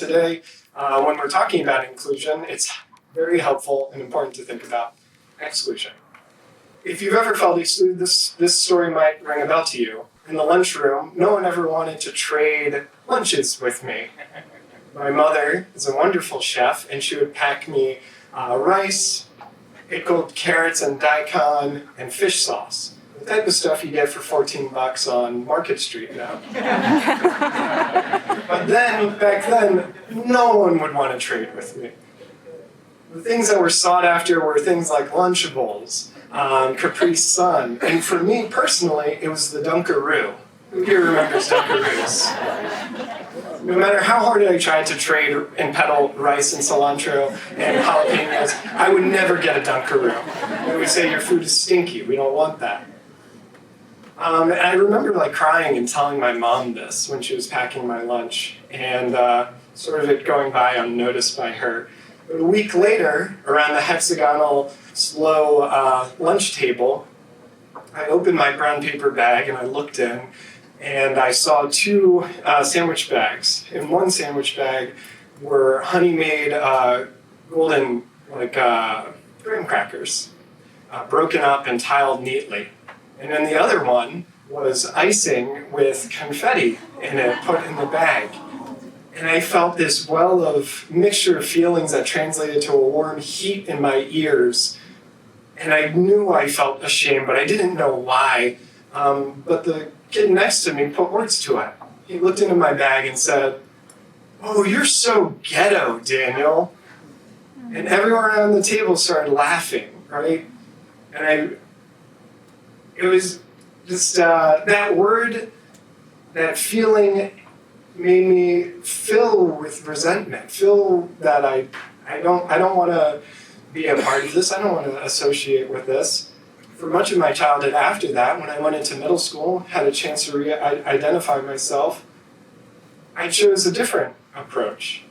today, when we're talking about inclusion, it's very helpful and important to think about exclusion. If you've ever felt excluded, this story might ring a bell to you. In the lunchroom, no one ever wanted to trade lunches with me. My mother is a wonderful chef, and she would pack me rice, pickled carrots and daikon, and fish sauce. The type of stuff you get for $14 on Market Street now. But back then, no one would want to trade with me. The things that were sought after were things like Lunchables, Capri Sun, and for me personally, it was the Dunkaroo. Who here remembers Dunkaroos? No matter how hard I tried to trade and peddle rice and cilantro and jalapenos, I would never get a Dunkaroo. They would say, your food is stinky, we don't want that. And I remember crying and telling my mom this when she was packing my lunch, and sort of it going by unnoticed by her. But a week later, around the hexagonal slow lunch table, I opened my brown paper bag and I looked in, and I saw two sandwich bags. In one sandwich bag were honey-made golden graham crackers, broken up and tiled neatly. And then the other one was icing with confetti in it put in the bag. And I felt this well of mixture of feelings that translated to a warm heat in my ears. And I knew I felt ashamed, but I didn't know why. But the kid next to me put words to it. He looked into my bag and said, "Oh, you're so ghetto, Daniel." And everyone around the table started laughing, right? And it was just that word, that feeling made me fill with resentment, feel that I don't want to be a part of this, I don't want to associate with this. For much of my childhood after that, when I went into middle school, had a chance to identify myself, I chose a different approach.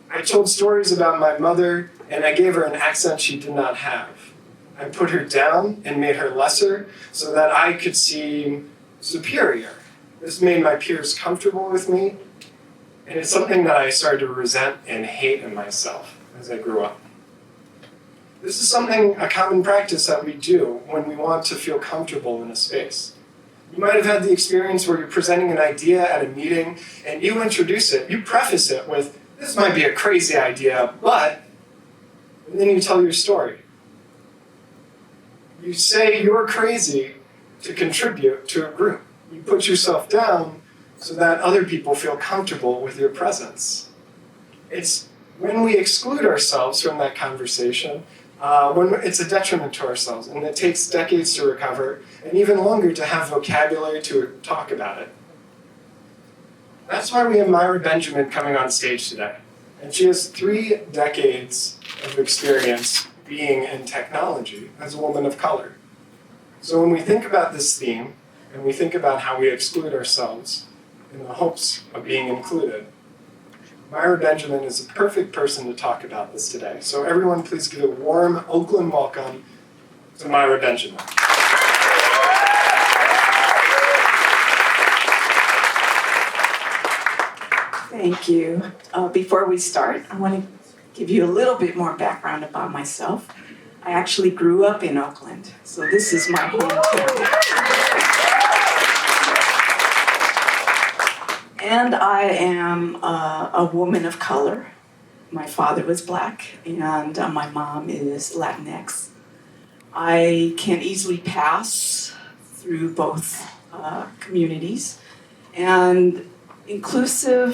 I told stories about my mother, and I gave her an accent she did not have. I put her down and made her lesser so that I could seem superior. This made my peers comfortable with me, and it's something that I started to resent and hate in myself as I grew up. This is a common practice that we do when we want to feel comfortable in a space. You might have had the experience where you're presenting an idea at a meeting, and you introduce it, you preface it with, "This might be a crazy idea, but," and then you tell your story. You say you're crazy to contribute to a group. You put yourself down so that other people feel comfortable with your presence. It's when we exclude ourselves from that conversation, when it's a detriment to ourselves, and it takes decades to recover, and even longer to have vocabulary to talk about it. That's why we have Maira Benjamin coming on stage today. And she has 3 decades of experience being in technology as a woman of color. So when we think about this theme, and we think about how we exclude ourselves in the hopes of being included, Maira Benjamin is a perfect person to talk about this today. So everyone please give a warm Oakland welcome to Maira Benjamin. Thank you. Before we start, I want to give you a little bit more background about myself. I actually grew up in Oakland, so this is my hometown. And I am a woman of color. My father was Black, and my mom is Latinx. I can easily pass through both communities. And inclusion,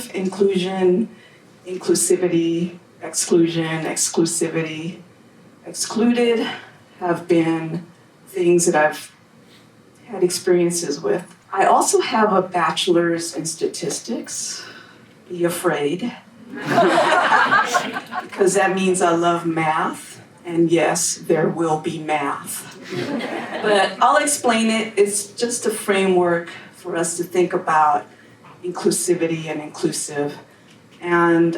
inclusivity, exclusion, exclusivity, excluded have been things that I've had experiences with. I also have a bachelor's in statistics. Be afraid. Because that means I love math, and yes, there will be math. But I'll explain it. It's just a framework for us to think about inclusivity and inclusive. And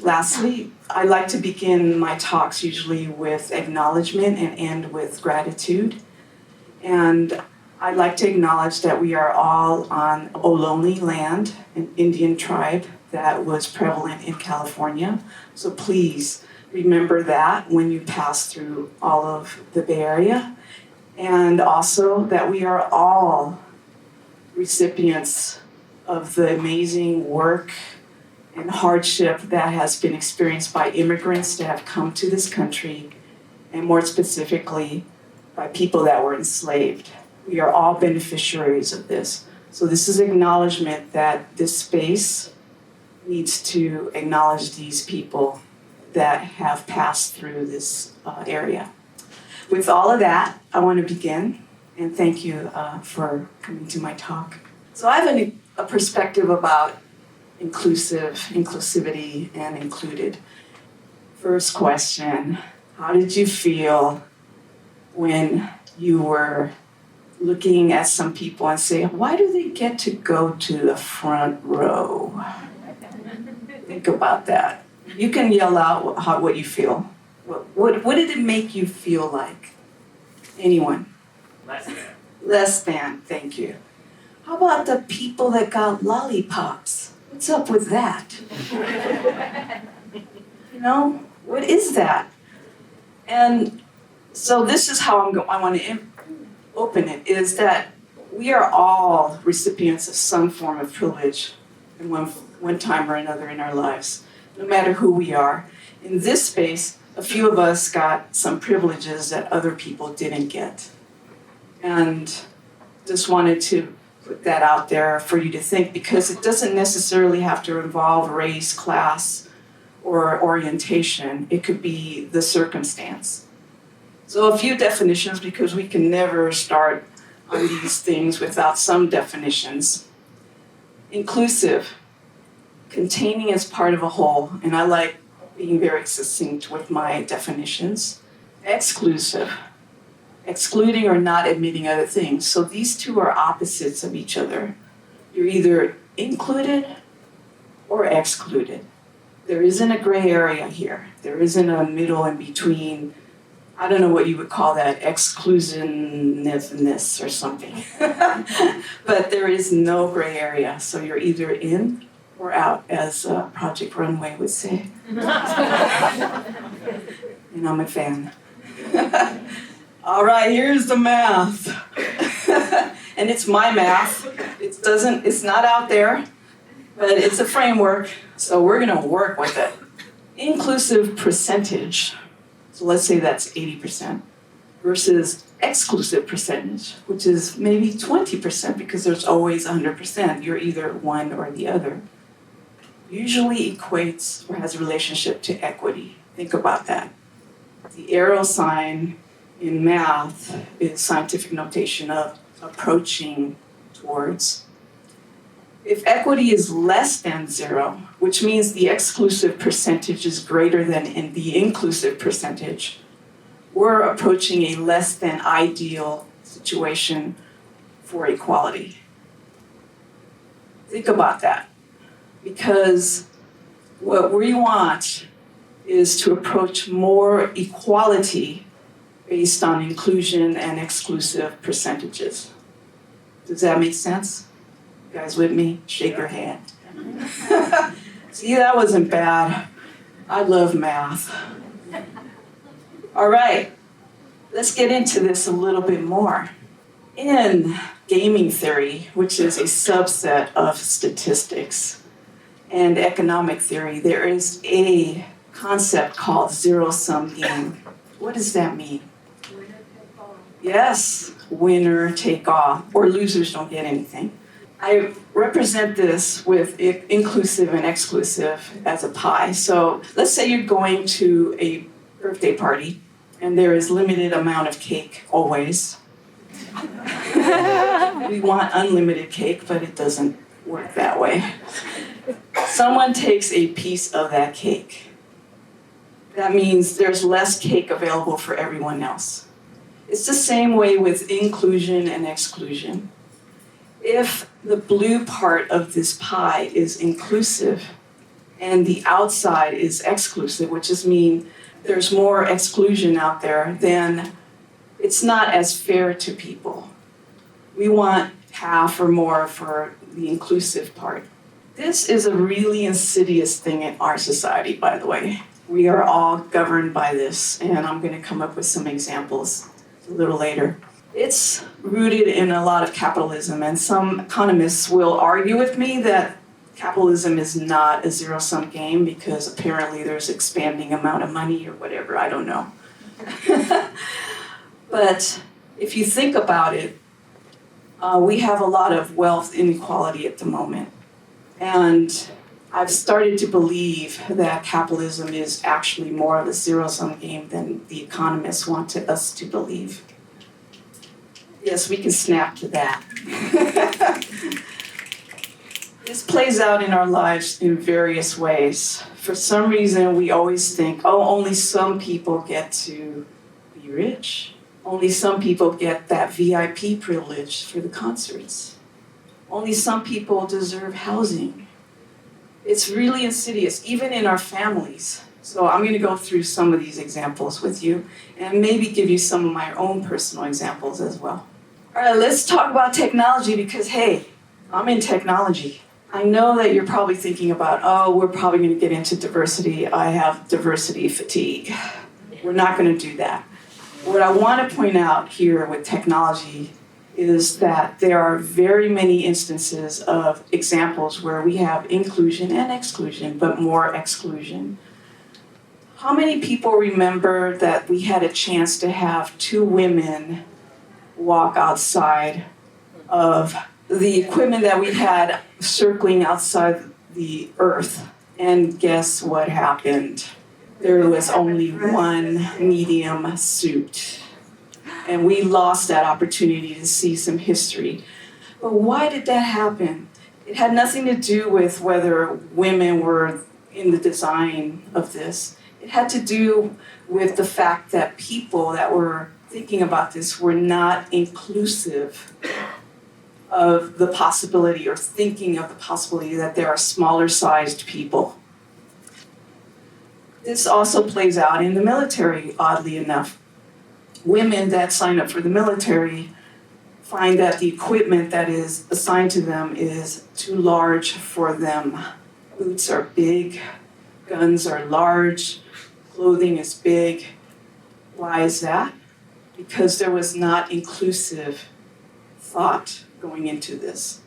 lastly, I like to begin my talks usually with acknowledgement and end with gratitude. And I'd like to acknowledge that we are all on Ohlone land, an Indian tribe that was prevalent in California. So please remember that when you pass through all of the Bay Area. And also that we are all recipients of the amazing work and hardship that has been experienced by immigrants that have come to this country, and more specifically, by people that were enslaved. We are all beneficiaries of this. So this is acknowledgement that this space needs to acknowledge these people that have passed through this area. With all of that, I want to begin, and thank you for coming to my talk. So I have a perspective about inclusivity, and included. First question, how did you feel when you were looking at some people and say, why do they get to go to the front row? Think about that. You can yell out what you feel. What did it make you feel like? Anyone? Less than. Less than, thank you. How about the people that got lollipops? What's up with that? You know, what is that? And so this is how I want to open it, is that we are all recipients of some form of privilege in one time or another in our lives, no matter who we are. In this space, a few of us got some privileges that other people didn't get. And just wanted to put that out there for you to think, because it doesn't necessarily have to involve race, class, or orientation. It could be the circumstance. So a few definitions, because we can never start on these things without some definitions. Inclusive, containing as part of a whole, and I like being very succinct with my definitions. Exclusive, excluding or not admitting other things. So these two are opposites of each other. You're either included or excluded. There isn't a gray area here. There isn't a middle in between. I don't know what you would call that, exclusiveness or something. But there is no gray area. So you're either in or out, as Project Runway would say. And I'm a fan. All right, here's the math. And it's my math. It's not out there, but it's a framework, so we're gonna work with it. Inclusive percentage, so let's say that's 80%, versus exclusive percentage, which is maybe 20%, because there's always 100%. You're either one or the other. Usually equates or has a relationship to equity. Think about that. The arrow sign in math is scientific notation of approaching towards. If equity is less than 0, which means the exclusive percentage is greater than in the inclusive percentage, we're approaching a less than ideal situation for equality. Think about that, because what we want is to approach more equality based on inclusion and exclusive percentages. Does that make sense? You guys with me? Shake your hand. See, that wasn't bad. I love math. All right, let's get into this a little bit more. In gaming theory, which is a subset of statistics and economic theory, there is a concept called zero-sum game. What does that mean? Yes, winner take all, or losers don't get anything. I represent this with inclusive and exclusive as a pie. So let's say you're going to a birthday party and there is limited amount of cake always. We want unlimited cake, but it doesn't work that way. Someone takes a piece of that cake. That means there's less cake available for everyone else. It's the same way with inclusion and exclusion. If the blue part of this pie is inclusive and the outside is exclusive, which is mean there's more exclusion out there, then it's not as fair to people. We want half or more for the inclusive part. This is a really insidious thing in our society, by the way. We are all governed by this, and I'm going to come up with some examples a little later. It's rooted in a lot of capitalism, and some economists will argue with me that capitalism is not a zero-sum game because apparently there's expanding amount of money or whatever, I don't know. But if you think about it, we have a lot of wealth inequality at the moment. And I've started to believe that capitalism is actually more of a zero-sum game than the economists want us to believe. Yes, we can snap to that. This plays out in our lives in various ways. For some reason, we always think, oh, only some people get to be rich. Only some people get that VIP privilege for the concerts. Only some people deserve housing. It's really insidious, even in our families. So I'm going to go through some of these examples with you and maybe give you some of my own personal examples as well. All right, let's talk about technology because, hey, I'm in technology. I know that you're probably thinking about, oh, we're probably going to get into diversity. I have diversity fatigue. We're not going to do that. What I want to point out here with technology is that there are very many instances of examples where we have inclusion and exclusion, but more exclusion. How many people remember that we had a chance to have 2 women walk outside of the equipment that we had circling outside the Earth? And guess what happened? There was only one medium suit. And we lost that opportunity to see some history. But why did that happen? It had nothing to do with whether women were in the design of this. It had to do with the fact that people that were thinking about this were not inclusive of the possibility or thinking of the possibility that there are smaller sized people. This also plays out in the military, oddly enough. Women that sign up for the military find that the equipment that is assigned to them is too large for them. Boots are big, guns are large, clothing is big. Why is that? Because there was not inclusive thought going into this.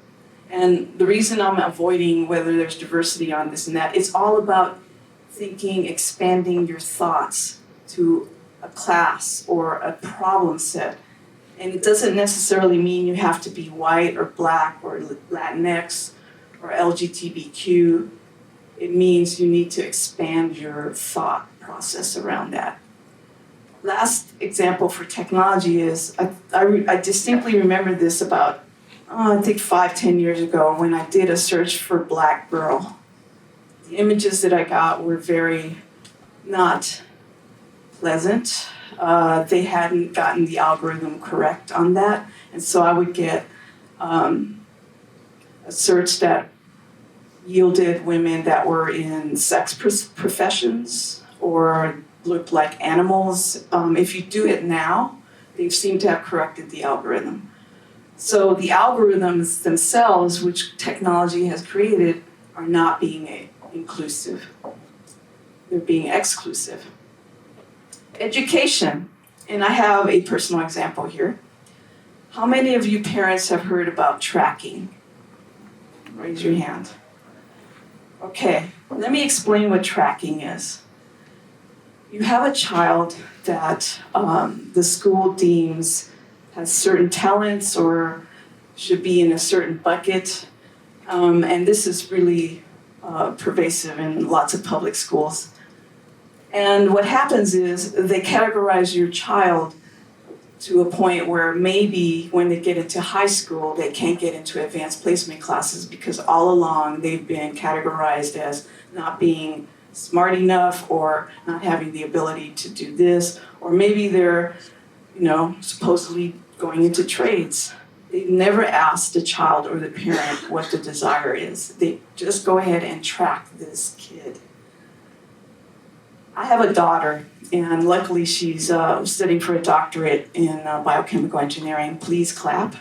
And the reason I'm avoiding whether there's diversity on this and that, it's all about thinking, expanding your thoughts to a class or a problem set. And it doesn't necessarily mean you have to be white or black or Latinx or LGBTQ. It means you need to expand your thought process around that. Last example for technology is, I distinctly remember this about, I think 5-10 years ago when I did a search for black girl. The images that I got were very not pleasant. They hadn't gotten the algorithm correct on that. And so I would get a search that yielded women that were in sex professions or looked like animals. If you do it now, they seem to have corrected the algorithm. So the algorithms themselves, which technology has created, are not being inclusive. They're being exclusive. Education, and I have a personal example here. How many of you parents have heard about tracking? Raise your hand. Okay, let me explain what tracking is. You have a child that the school deems has certain talents or should be in a certain bucket, and this is really pervasive in lots of public schools. And what happens is they categorize your child to a point where maybe when they get into high school, they can't get into advanced placement classes because all along they've been categorized as not being smart enough or not having the ability to do this, or maybe they're, supposedly going into trades. They've never asked the child or the parent what the desire is. They just go ahead and track this kid. I have a daughter, and luckily she's studying for a doctorate in biochemical engineering. Please clap.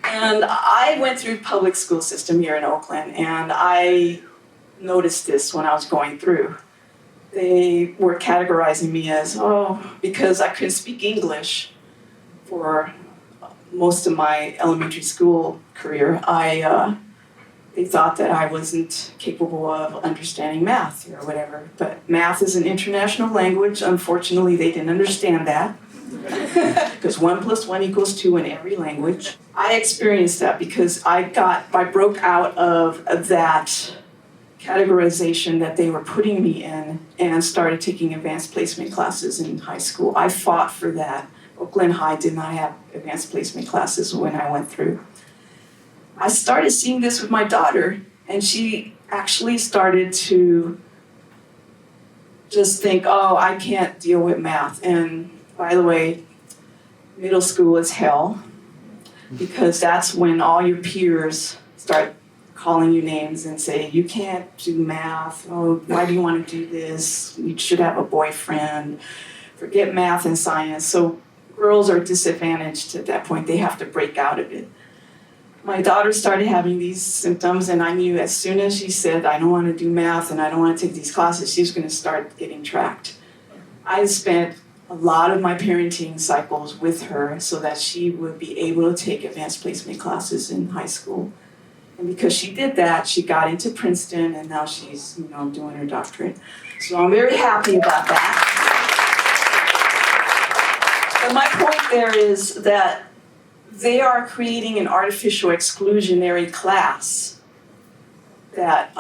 And I went through public school system here in Oakland, and I noticed this when I was going through. They were categorizing me as, because I couldn't speak English for most of my elementary school career, they thought that I wasn't capable of understanding math or whatever. But math is an international language. Unfortunately, they didn't understand that. Because 1 + 1 = 2 in every language. I experienced that because I broke out of that categorization that they were putting me in and started taking advanced placement classes in high school. I fought for that. Oakland High did not have advanced placement classes when I went through. I started seeing this with my daughter, and she actually started to just think, I can't deal with math. And by the way, middle school is hell, because that's when all your peers start calling you names and say, you can't do math. Why do you want to do this? You should have a boyfriend. Forget math and science. So girls are disadvantaged at that point. They have to break out of it. My daughter started having these symptoms, and I knew as soon as she said, I don't want to do math and I don't want to take these classes, she was going to start getting tracked. I spent a lot of my parenting cycles with her so that she would be able to take advanced placement classes in high school. And because she did that, she got into Princeton, and now she's, doing her doctorate. So I'm very happy about that. But my point there is that they are creating an artificial exclusionary class that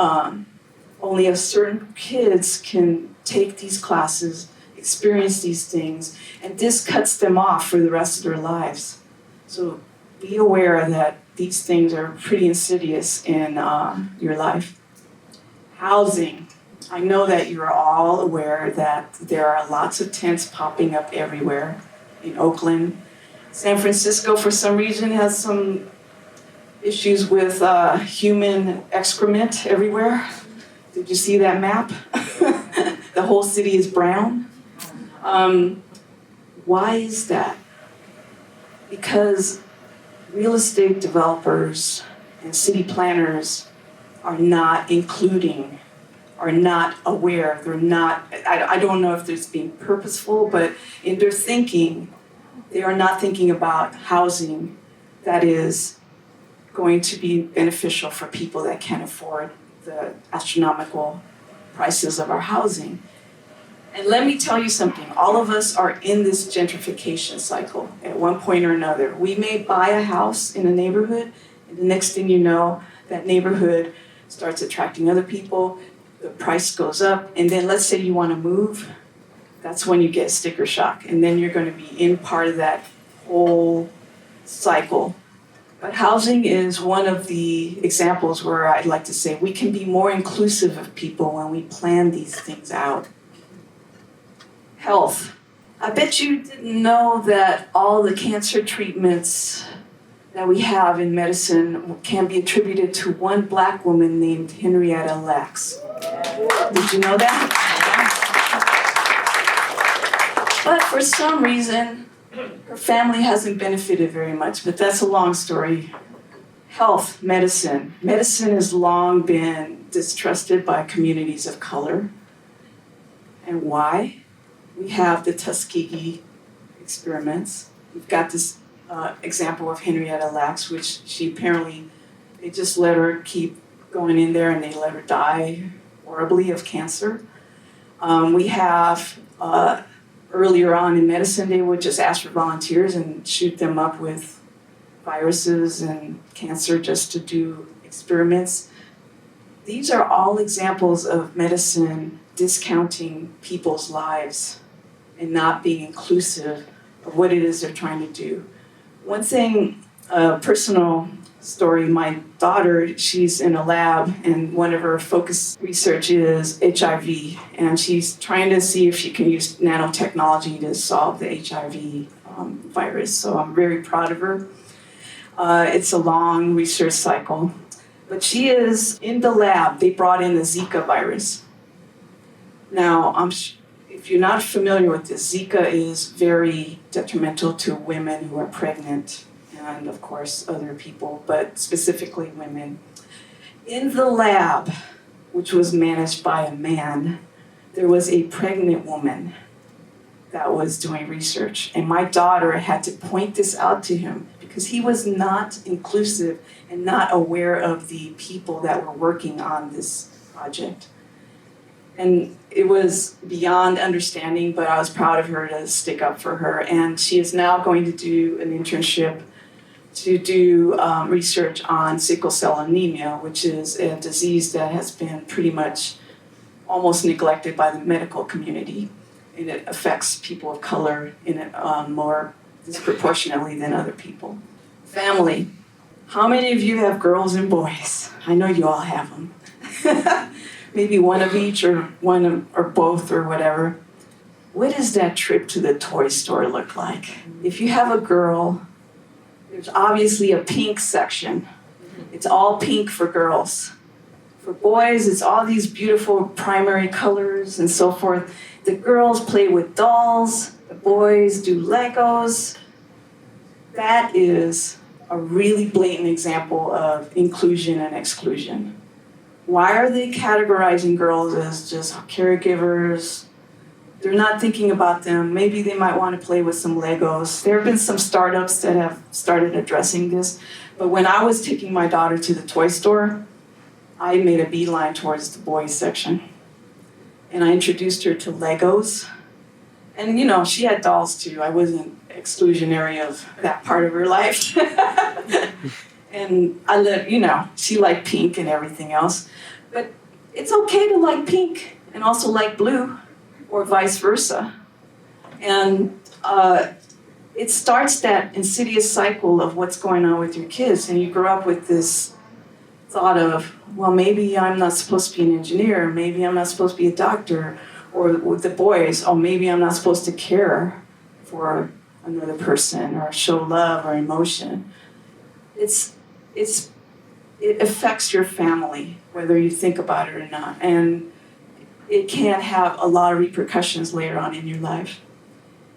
only a certain kids can take these classes, experience these things, and this cuts them off for the rest of their lives. So be aware that these things are pretty insidious in your life. Housing. I know that you're all aware that there are lots of tents popping up everywhere in Oakland. San Francisco, for some reason, has some issues with human excrement everywhere. Did you see that map? The whole city is brown. Why is that? Because real estate developers and city planners are not including, are not aware, they're not, I don't know if it's being purposeful, but in their thinking, they are not thinking about housing that is going to be beneficial for people that can't afford the astronomical prices of our housing. And let me tell you something, all of us are in this gentrification cycle at one point or another. We may buy a house in a neighborhood, and the next thing you know, that neighborhood starts attracting other people, the price goes up, and then let's say you want to move, that's when you get sticker shock, and then you're going to be in part of that whole cycle. But housing is one of the examples where I'd like to say we can be more inclusive of people when we plan these things out. Health. I bet you didn't know that all the cancer treatments that we have in medicine can be attributed to one Black woman named Henrietta Lacks. Did you know that? But for some reason, her family hasn't benefited very much, but that's a long story. Health, medicine. Medicine has long been distrusted by communities of color. And why? We have the Tuskegee experiments. We've got this example of Henrietta Lacks, which she apparently, they just let her keep going in there and they let her die horribly of cancer. We have, earlier on in medicine, they would just ask for volunteers and shoot them up with viruses and cancer just to do experiments. These are all examples of medicine discounting people's lives and not being inclusive of what it is they're trying to do. One thing, a personal story, my daughter, she's in a lab and one of her focus research is HIV, and she's trying to see if she can use nanotechnology to solve the HIV virus, so I'm very proud of her. It's a long research cycle, But she is in the lab. They brought in the Zika virus. Now, if you're not familiar with this, Zika is very detrimental to women who are pregnant and, of course, other people, but specifically women. In the lab, which was managed by a man, there was a pregnant woman that was doing research. And my daughter had to point this out to him because he was not inclusive and not aware of the people that were working on this project. And it was beyond understanding, but I was proud of her to stick up for her. And she is now going to do an internship to do research on sickle cell anemia, which is a disease that has been pretty much almost neglected by the medical community. And it affects people of color more disproportionately than other people. Family. How many of you have girls and boys? I know you all have them. Maybe one of each or one or both or whatever. What does that trip to the toy store look like? If you have a girl, there's obviously a pink section. It's all pink for girls. For boys, it's all these beautiful primary colors and so forth. The girls play with dolls, the boys do Legos. That is a really blatant example of inclusion and exclusion. Why are they categorizing girls as just caregivers? They're not thinking about them. Maybe they might want to play with some Legos. There have been some startups that have started addressing this. But when I was taking my daughter to the toy store, I made a beeline towards the boys section. And I introduced her to Legos. And, she had dolls too. I wasn't exclusionary of that part of her life. And she liked pink and everything else. But it's okay to like pink and also like blue, or vice versa. And it starts that insidious cycle of what's going on with your kids. And you grow up with this thought of, well, maybe I'm not supposed to be an engineer, maybe I'm not supposed to be a doctor, or with the boys, oh, maybe I'm not supposed to care for another person or show love or emotion. It affects your family, whether you think about it or not, and it can have a lot of repercussions later on in your life.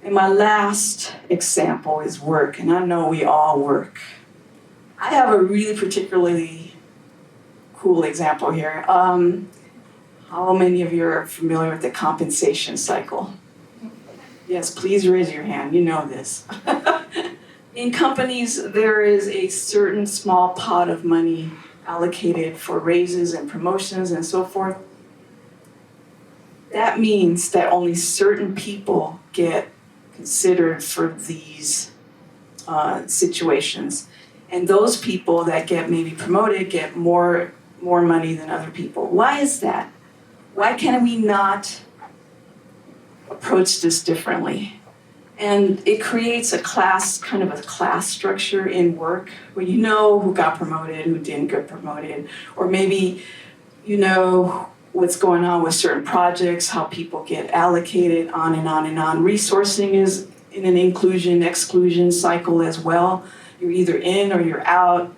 And my last example is work, and I know we all work. I have a really particularly cool example here. How many of you are familiar with the compensation cycle? Yes, please raise your hand. You know this. In companies, there is a certain small pot of money allocated for raises and promotions and so forth. That means that only certain people get considered for these situations. And those people that get maybe promoted get more money than other people. Why is that? Why can we not approach this differently? And it creates a class structure in work where you know who got promoted, who didn't get promoted, or maybe you know what's going on with certain projects, how people get allocated, on and on and on. Resourcing is in an inclusion-exclusion cycle as well. You're either in or you're out,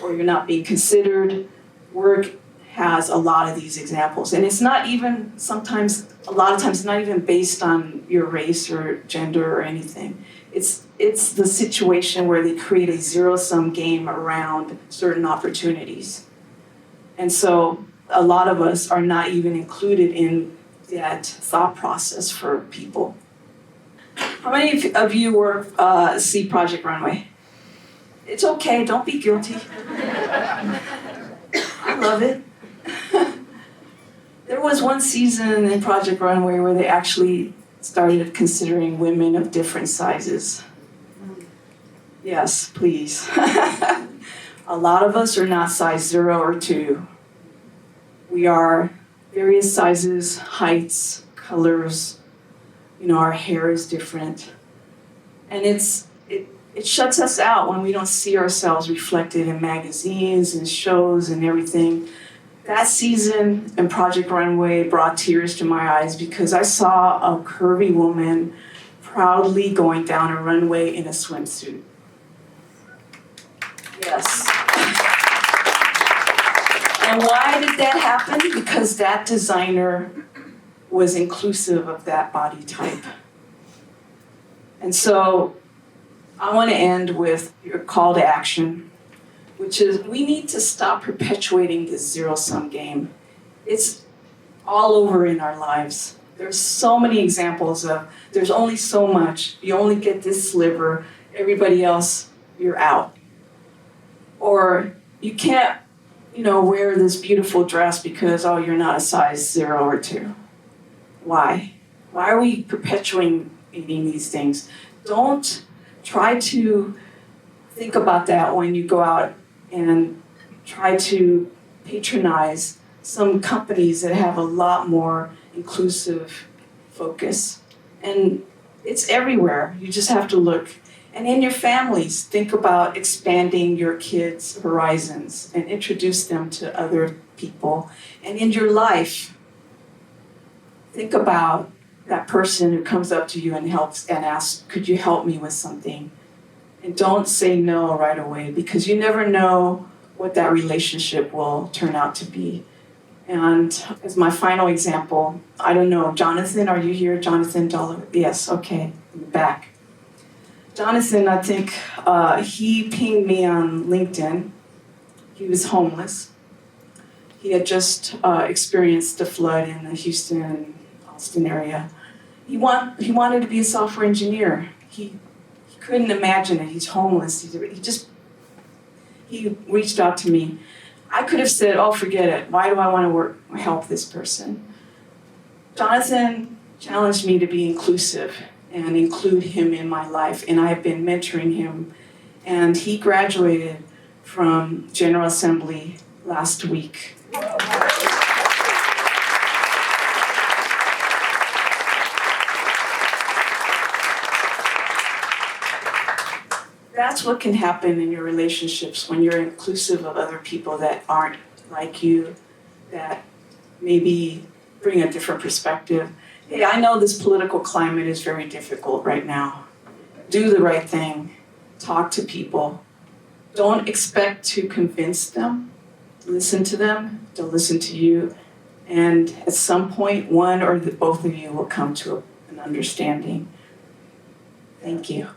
or you're not being considered. Work has a lot of these examples. And it's not even a lot of times, not even based on your race or gender or anything. It's the situation where they create a zero-sum game around certain opportunities. And so a lot of us are not even included in that thought process for people. How many of you see Project Runway? It's okay, don't be guilty. I love it. There was one season in Project Runway where they actually started considering women of different sizes. Yes, please. A lot of us are not size 0 or 2. We are various sizes, heights, colors. Our hair is different. And it shuts us out when we don't see ourselves reflected in magazines and shows and everything. That season in Project Runway brought tears to my eyes because I saw a curvy woman proudly going down a runway in a swimsuit. Yes. And why did that happen? Because that designer was inclusive of that body type. And so I want to end with your call to action, which is we need to stop perpetuating this zero-sum game. It's all over in our lives. There's so many examples of there's only so much. You only get this sliver. Everybody else, you're out. Or you can't, wear this beautiful dress because, you're not a size 0 or 2. Why? Why are we perpetuating these things? Don't try to think about that when you go out and try to patronize some companies that have a lot more inclusive focus. And it's everywhere. You just have to look. And in your families, think about expanding your kids' horizons and introduce them to other people. And in your life, think about that person who comes up to you and helps and asks, could you help me with something? And don't say no right away, because you never know what that relationship will turn out to be. And as my final example, I don't know, Jonathan, are you here? Jonathan Dollar? Yes, okay, in the back. Jonathan, I think he pinged me on LinkedIn. He was homeless. He had just experienced the flood in the Houston and Austin area. He wanted to be a software engineer. He couldn't imagine it. He's homeless. He reached out to me. I could have said, forget it. Why do I want to help this person? Jonathan challenged me to be inclusive and include him in my life. And I've been mentoring him. And he graduated from General Assembly last week. That's what can happen in your relationships when you're inclusive of other people that aren't like you, that maybe bring a different perspective. Hey, I know this political climate is very difficult right now. Do the right thing. Talk to people. Don't expect to convince them. Listen to them. They'll listen to you. And at some point, one or both of you will come to an understanding. Thank you.